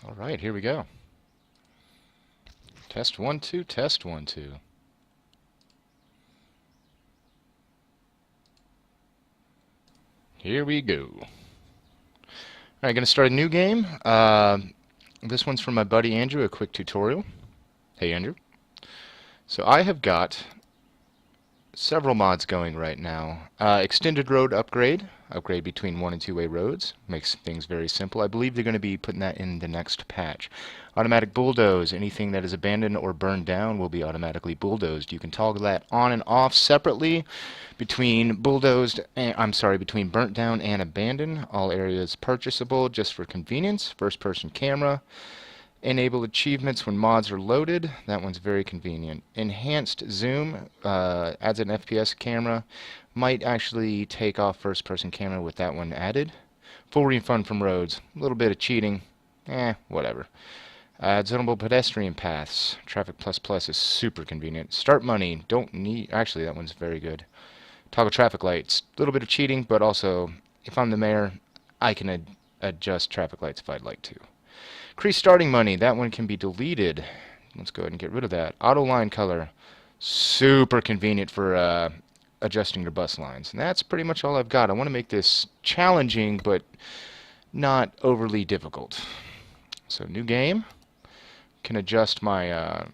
All right, here we go. Test 1 2, test 1 2. Here we go. All right, going to start a new game. This one's from my buddy Andrew, a quick tutorial. Hey, Andrew. So I have got several mods going right now. Extended road upgrade between 1 and 2-way roads. Makes things very simple. I believe they're going to be putting that in the next patch. Automatic bulldoze. Anything that is abandoned or burned down will be automatically bulldozed. You can toggle that on and off separately between between burnt down and abandoned. All areas purchasable just for convenience. First person camera. Enable achievements when mods are loaded. That one's very convenient. Enhanced zoom adds an FPS camera. Might actually take off first person camera with that one added. Full refund from roads. A little bit of cheating. Whatever. Zonable pedestrian paths. Traffic plus plus is super convenient. Start money. Don't need. Actually, that one's very good. Toggle traffic lights. A little bit of cheating, but also, if I'm the mayor, I can adjust traffic lights if I'd like to. Increase starting money. That one can be deleted. Let's go ahead and get rid of that. Auto line color. Super convenient for adjusting your bus lines. And that's pretty much all I've got. I want to make this challenging, but not overly difficult. So new game. Can adjust my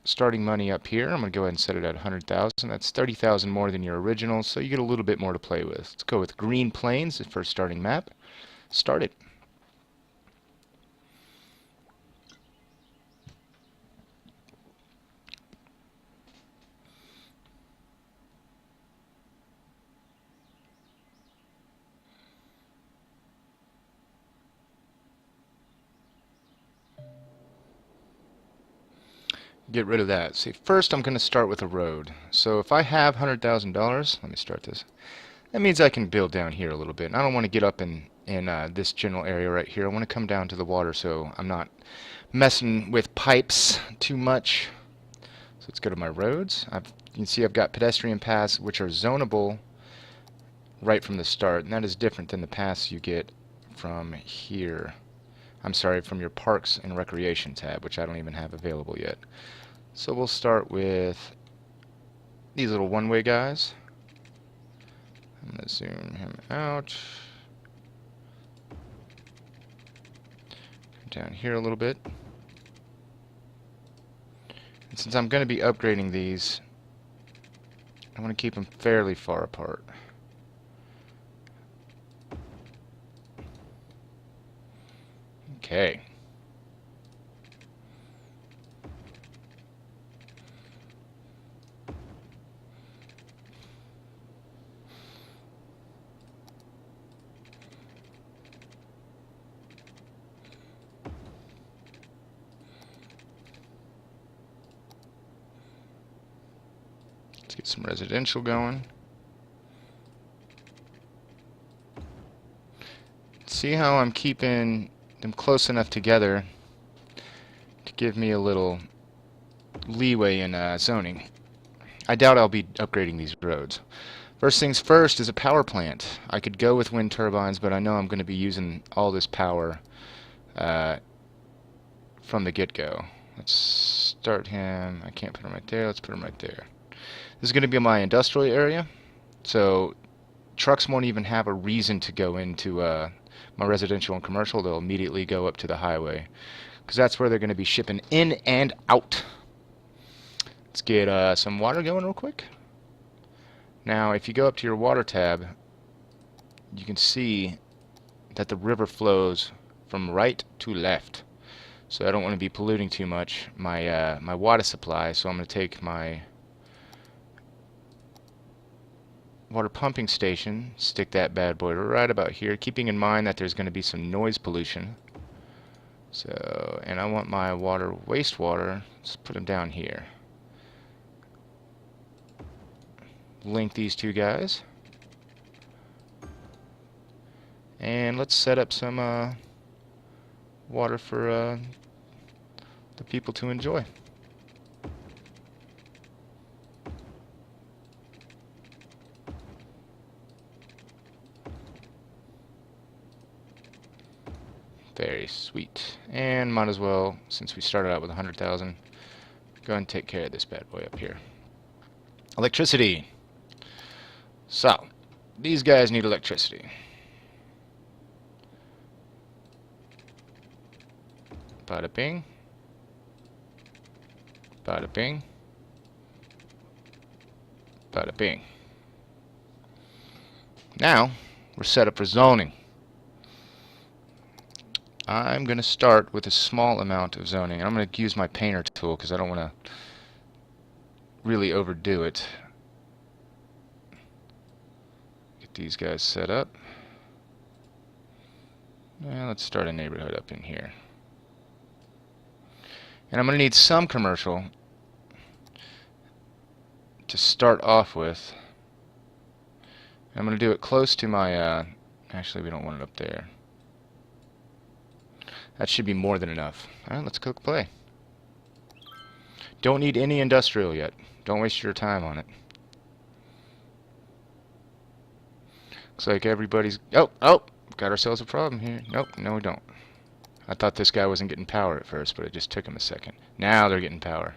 starting money up here. I'm going to go ahead and set it at 100,000. That's 30,000 more than your original, so you get a little bit more to play with. Let's go with Green Plains, the first starting map. Start it. Get rid of that. See, first I'm going to start with a road. So if I have $100,000, let me start this. That means I can build down here a little bit. And I don't want to get up in this general area right here. I want to come down to the water so I'm not messing with pipes too much. So let's go to my roads. You can see I've got pedestrian paths which are zonable right from the start. And that is different than the paths you get from here. I'm sorry, from your Parks and Recreation tab, which I don't even have available yet. So we'll start with these little one-way guys. I'm going to zoom him out. Come down here a little bit. And since I'm going to be upgrading these, I want to keep them fairly far apart. Okay. Let's get some residential going. See how I'm keeping them close enough together to give me a little leeway in zoning. I doubt I'll be upgrading these roads. First things first is a power plant. I could go with wind turbines, but I know I'm going to be using all this power from the get-go. Let's start him. I can't put him right there. Let's put him right there. This is going to be my industrial area, so trucks won't even have a reason to go into my residential and commercial. They'll immediately go up to the highway because that's where they're going to be shipping in and out. Let's get some water going real quick. Now if you go up to your water tab, you can see that the river flows from right to left, so I don't want to be polluting too much my my water supply, so I'm going to take my water pumping station, stick that bad boy right about here, keeping in mind that there's going to be some noise pollution. So, and I want my water wastewater, let's put them down here. Link these two guys. And let's set up some water for the people to enjoy. Very Sweet. And might as well, since we started out with 100,000, go ahead and take care of this bad boy up here. Electricity. So, these guys need electricity. Bada bing. Bada bing. Bada bing. Now, we're set up for zoning. I'm going to start with a small amount of zoning. I'm going to use my painter tool because I don't want to really overdo it. Get these guys set up. Well, let's start a neighborhood up in here. And I'm going to need some commercial to start off with. I'm going to do it close to my, actually we don't want it up there. That should be more than enough. Alright, let's click play. Don't need any industrial yet. Don't waste your time on it. Looks like everybody's... Oh! Got ourselves a problem here. Nope, no we don't. I thought this guy wasn't getting power at first, but it just took him a second. Now they're getting power.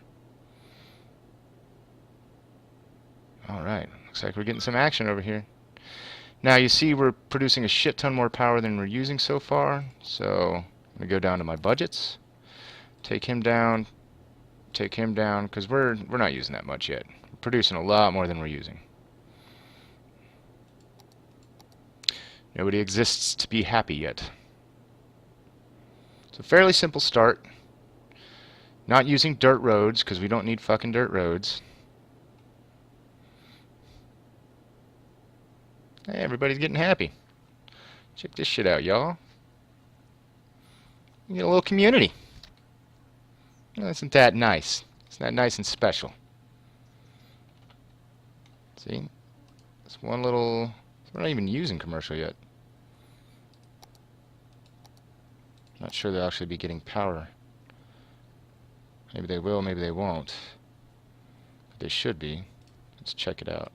Alright, looks like we're getting some action over here. Now you see we're producing a shit ton more power than we're using so far, so... I'm going to go down to my budgets, take him down, because we're not using that much yet. We're producing a lot more than we're using. Nobody exists to be happy yet. It's a fairly simple start. Not using dirt roads, because we don't need fucking dirt roads. Hey, everybody's getting happy. Check this shit out, y'all. You get a little community. Well, isn't that nice? Isn't that nice and special? See? It's one little... We're not even using commercial yet. Not sure they'll actually be getting power. Maybe they will, maybe they won't. But they should be. Let's check it out.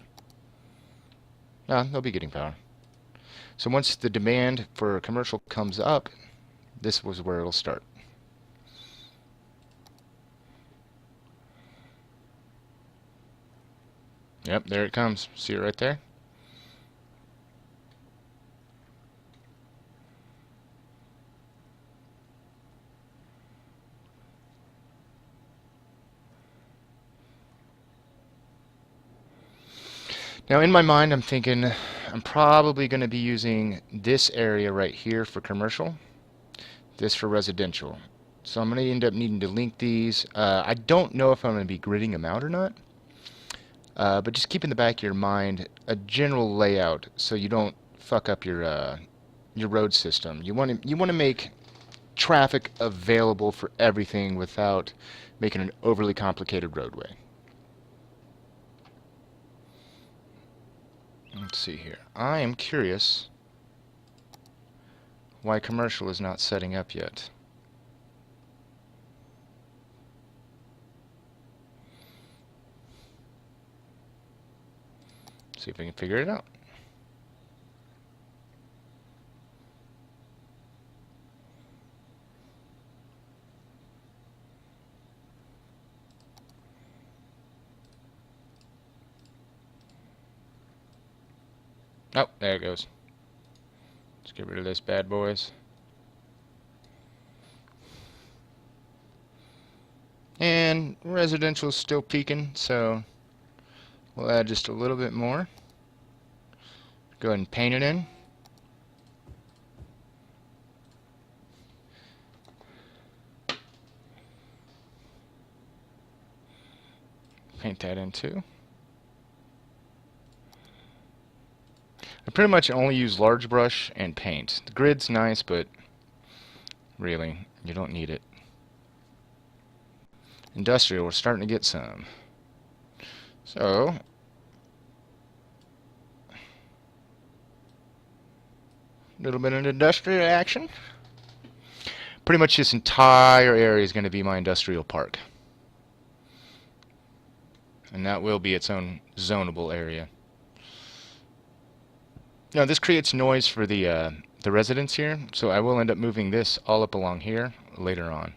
No, they'll be getting power. So once the demand for commercial comes up, this was where it'll start. Yep, there it comes. See it right there? Now in my mind I'm thinking I'm probably going to be using this area right here for commercial, this for residential. So I'm going to end up needing to link these. I don't know if I'm going to be gridding them out or not, but just keep in the back of your mind a general layout so you don't fuck up your road system. You want to make traffic available for everything without making an overly complicated roadway. Let's see here. I am curious why commercial is not setting up yet. See if we can figure it out. Oh, there it goes. Let's get rid of this bad boys. And residential is still peaking, so we'll add just a little bit more. Go ahead and paint it in. Paint that in too. I pretty much only use large brush and paint. The grid's nice, but really, you don't need it. Industrial, we're starting to get some. So, a little bit of industrial action. Pretty much this entire area is going to be my industrial park. And that will be its own zonable area. Now this creates noise for the the residents here, so I will end up moving this all up along here later on.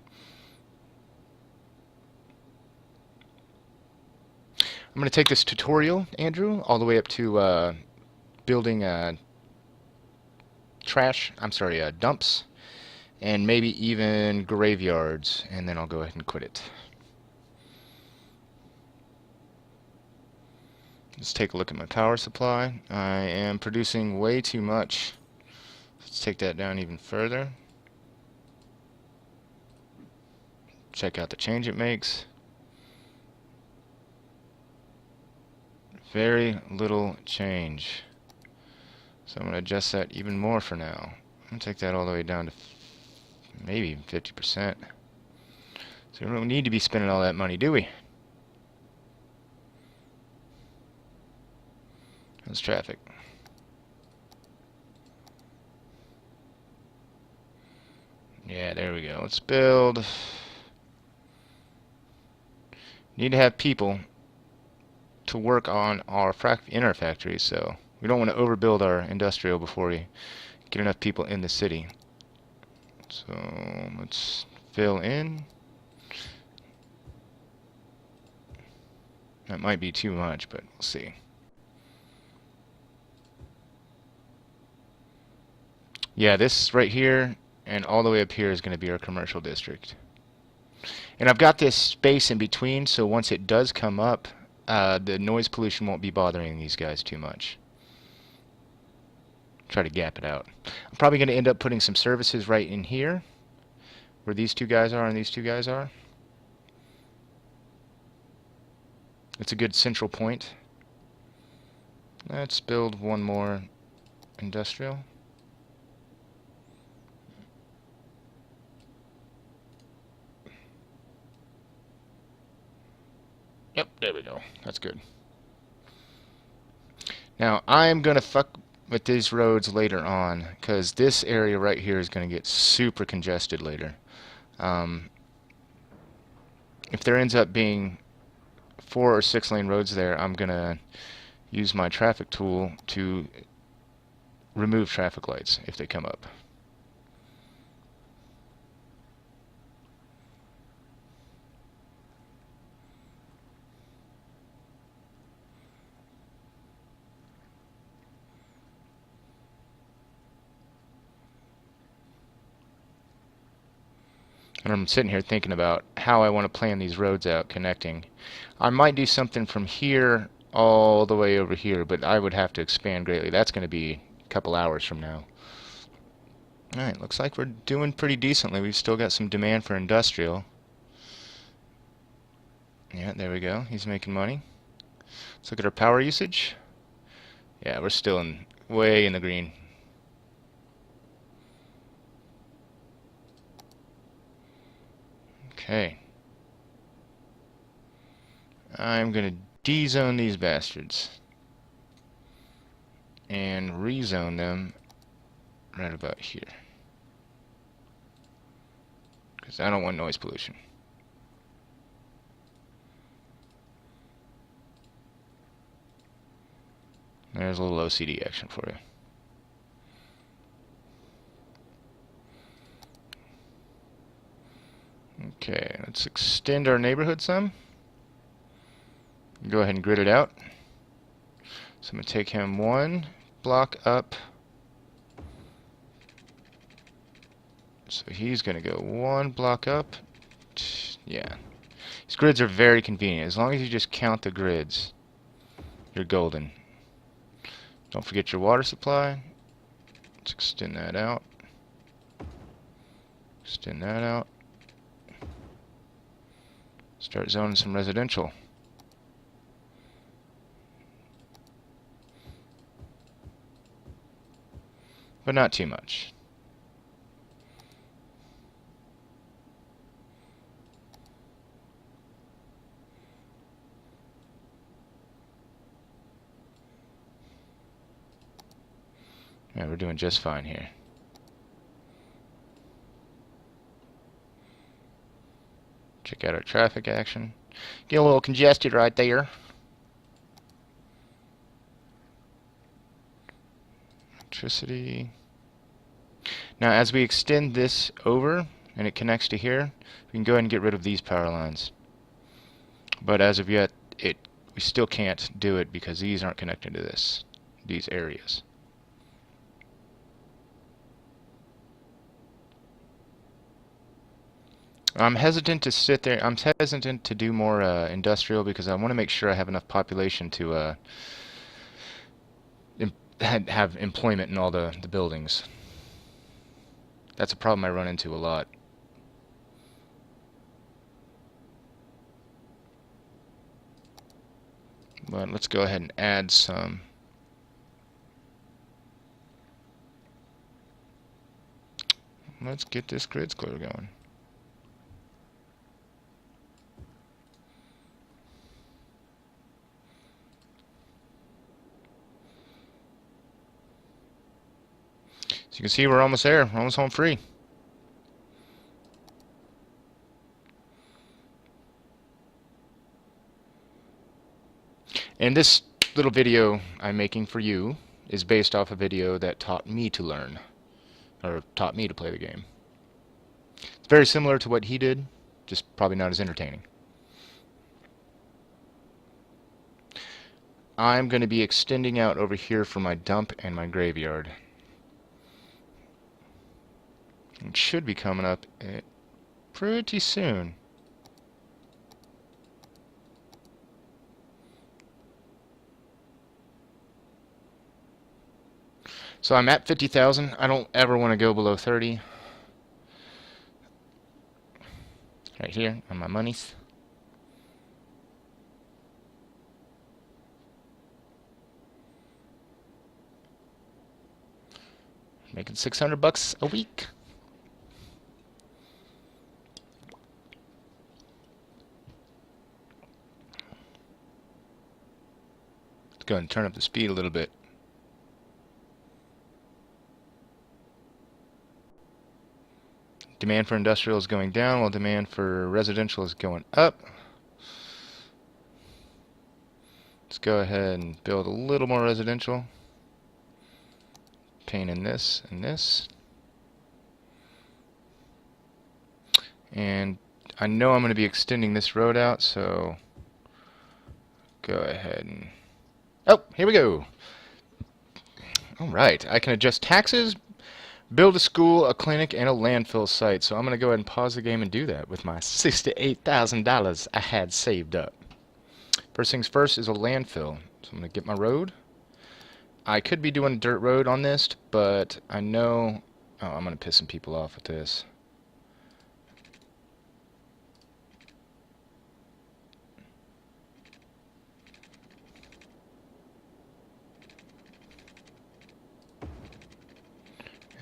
I'm going to take this tutorial, Andrew, all the way up to building dumps, and maybe even graveyards, and then I'll go ahead and quit it. Let's take a look at my power supply. I am producing way too much. Let's take that down even further. Check out the change it makes. Very little change. So I'm going to adjust that even more for now. I'm going to take that all the way down to maybe 50%. So we don't need to be spending all that money, do we? How's traffic? Yeah, there we go. Let's build. Need to have people to work on our inner factories, so we don't want to overbuild our industrial before we get enough people in the city. So let's fill in. That might be too much, but we'll see. Yeah, this right here and all the way up here is going to be our commercial district. And I've got this space in between, so once it does come up, the noise pollution won't be bothering these guys too much. Try to gap it out. I'm probably going to end up putting some services right in here, where these two guys are and these two guys are. It's a good central point. Let's build one more industrial. Yep, there we go. That's good. Now, I'm going to fuck with these roads later on, because this area right here is going to get super congested later. If there ends up being 4 or 6 lane roads there, I'm going to use my traffic tool to remove traffic lights if they come up. And I'm sitting here thinking about how I want to plan these roads out connecting. I might do something from here all the way over here, but I would have to expand greatly. That's going to be a couple hours from now. Alright, looks like we're doing pretty decently. We've still got some demand for industrial. Yeah, there we go. He's making money. Let's look at our power usage. Yeah, we're still way in the green. Okay. I'm going to D-zone these bastards. And rezone them right about here. Because I don't want noise pollution. There's a little OCD action for you. Okay, let's extend our neighborhood some. Go ahead and grid it out. So I'm going to take him 1 block up. So he's going to go 1 block up. Yeah. These grids are very convenient. As long as you just count the grids, you're golden. Don't forget your water supply. Let's extend that out. Extend that out. Start zoning some residential. But not too much. Yeah, we're doing just fine here. Check out our traffic action. Get a little congested right there. Electricity. Now as we extend this over and it connects to here, we can go ahead and get rid of these power lines. But as of yet, we still can't do it because these aren't connected to these areas. I'm hesitant to sit there. I'm hesitant to do more industrial because I want to make sure I have enough population to have employment in all the buildings. That's a problem I run into a lot. But let's go ahead and add some. Let's get this grid square going. So you can see we're almost there. We're almost home free. And this little video I'm making for you is based off a video that taught me to learn, or taught me to play the game. It's very similar to what he did, just probably not as entertaining. I'm going to be extending out over here for my dump and my graveyard. It should be coming up pretty soon. So I'm at 50,000. I don't ever want to go below 30. Right here on my monies. Making $600 a week. Let's go ahead and turn up the speed a little bit. Demand for industrial is going down while demand for residential is going up. Let's go ahead and build a little more residential. Paint in this and this. And I know I'm going to be extending this road out, so go ahead and... Oh, here we go. Alright, I can adjust taxes, build a school, a clinic, and a landfill site. So I'm going to go ahead and pause the game and do that with my $68,000 I had saved up. First things first is a landfill. So I'm going to get my road. I could be doing a dirt road on this, but I know... Oh, I'm going to piss some people off with this.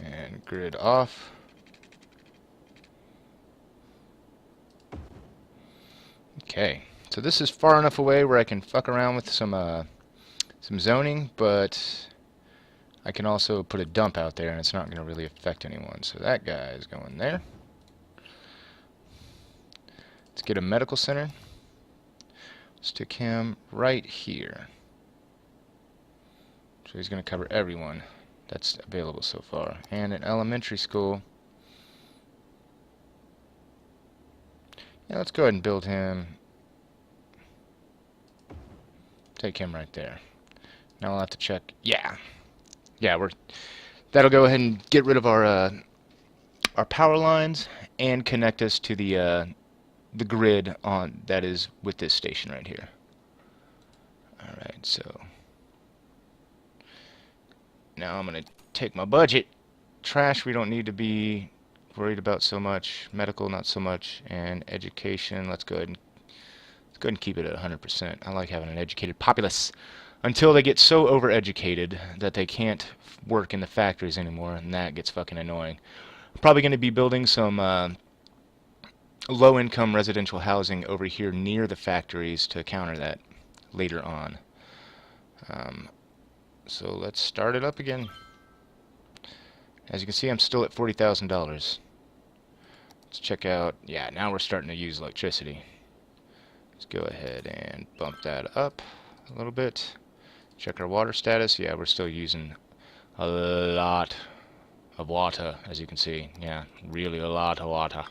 And grid off. Okay, so this is far enough away where I can fuck around with some zoning, but I can also put a dump out there and it's not going to really affect anyone. So that guy is going there. Let's get a medical center. Stick him right here. So he's going to cover everyone that's available so far. And an elementary school. Yeah, let's go ahead and build him. Take him right there. Now I'll have to check. Yeah, that'll go ahead and get rid of our power lines and connect us to the grid on that is with this station right here. All right, so now I'm gonna take my budget. Trash we don't need to be worried about so much. Medical not so much, and education. Let's go ahead and keep it at 100%. I like having an educated populace until they get so overeducated that they can't work in the factories anymore, and that gets fucking annoying. I'm probably going to be building some low-income residential housing over here near the factories to counter that later on. So let's start it up again. As you can see, I'm still at $40,000. Let's check out. Yeah, now we're starting to use electricity. Let's go ahead and bump that up a little bit. Check our water status. Yeah, we're still using a lot of water, as you can see. Yeah, really a lot of water.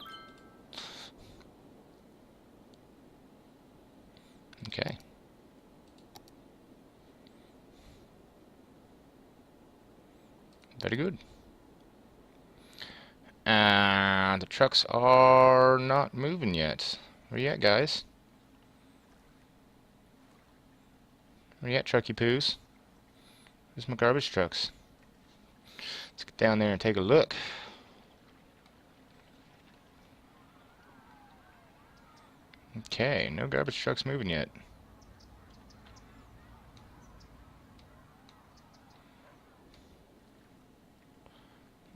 Okay. Very good. And the trucks are not moving yet. Where you at, guys? Where you at, trucky poos? Where's my garbage trucks? Let's get down there and take a look. Okay, no garbage trucks moving yet.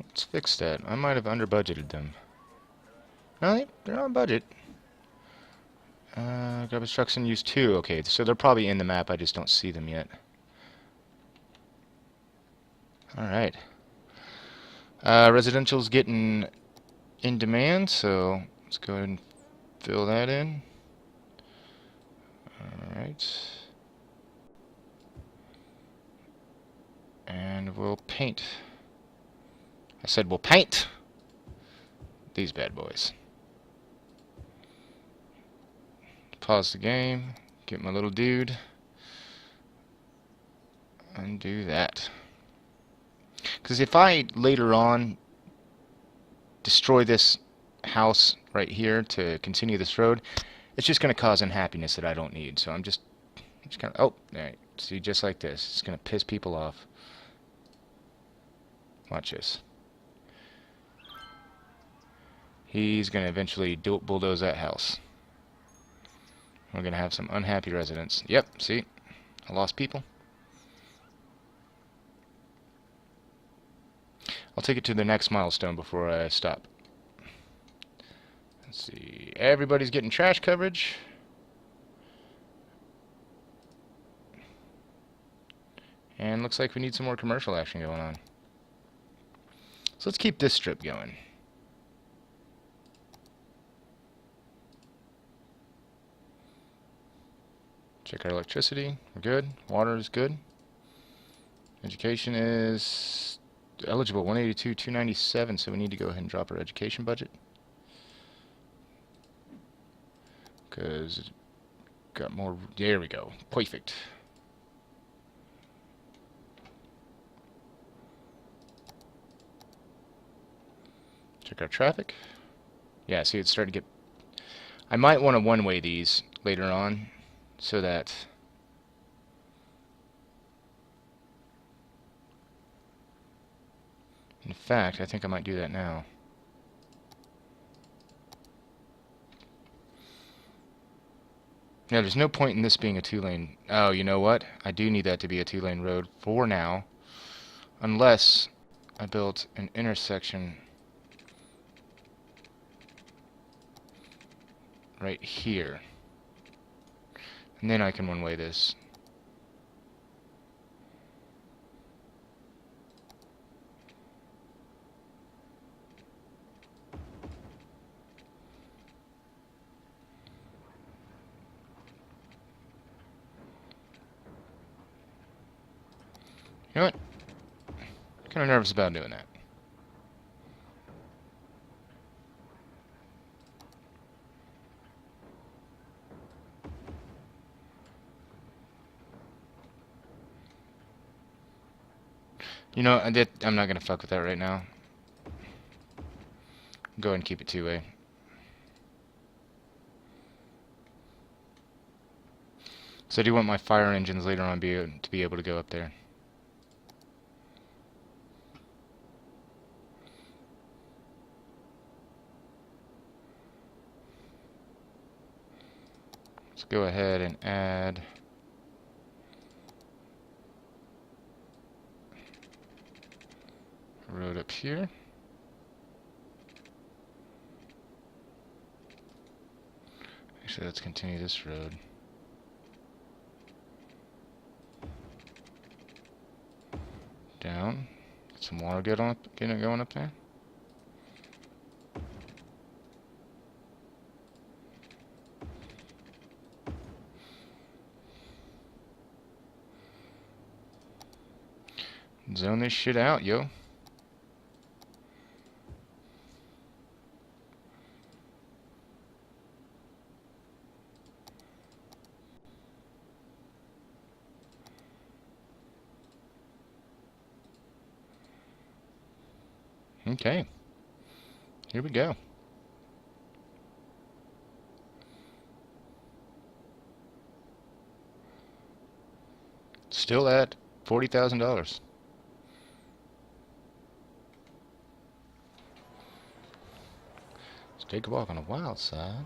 Let's fix that. I might have under budgeted them. No, they're on budget. Garbage trucks in use too. Okay, so they're probably in the map. I just don't see them yet. Alright. Residential's getting in demand, so let's go ahead and fill that in. Alright. And we'll paint. I said we'll paint these bad boys. Pause the game, get my little dude, and do that. Because if I later on destroy this house right here to continue this road, it's just going to cause unhappiness that I don't need. So I'm just kind of, oh, right, see, just like this. It's going to piss people off. Watch this. He's going to eventually bulldoze that house. We're going to have some unhappy residents. Yep, see? I lost people. I'll take it to the next milestone before I stop. Let's see. Everybody's getting trash coverage. And looks like we need some more commercial action going on. So let's keep this strip going. Check our electricity. We're good. Water is good. Education is eligible 182, 297, so we need to go ahead and drop our education budget. Because it got more. There we go. Perfect. Check our traffic. Yeah, see, it's starting to get. I might want to one-way these later on, so that. In fact, I think I might do that now. Yeah, there's no point in this being a two-lane. Oh, you know what? I do need that to be a two-lane road for now. Unless I built an intersection right here. And then I can one-way this. You know what? Kind of nervous about doing that. You know, I'm not gonna fuck with that right now. Go ahead and keep it two-way. So I do want my fire engines later on to be able to go up there. Let's go ahead and add a road up here. Actually, let's continue this road. Down. Get some water going up there. Zone this shit out, yo. Okay, here we go. Still at $40,000. Let's take a walk on the wild side.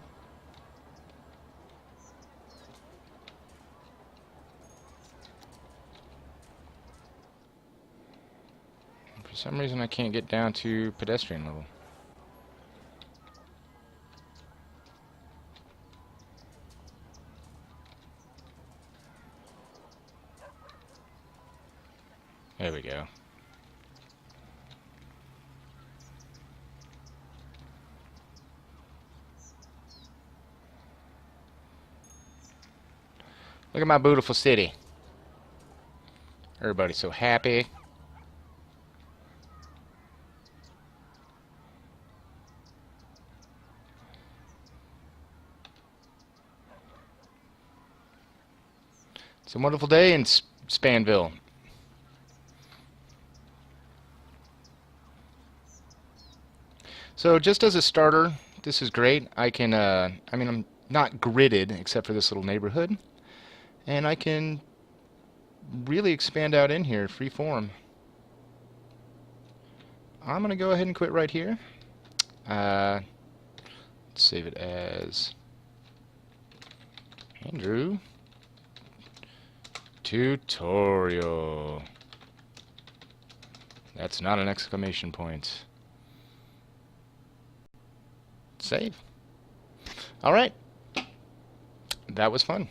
For some reason I can't get down to pedestrian level. There we go. Look at my beautiful city. Everybody's so happy. It's a wonderful day in Spanville. So just as a starter, this is great. I can, I mean, I'm not gridded except for this little neighborhood. And I can really expand out in here, free form. I'm going to go ahead and quit right here. Let's save it as Andrew Tutorial. That's not an exclamation point. Save. All right. That was fun.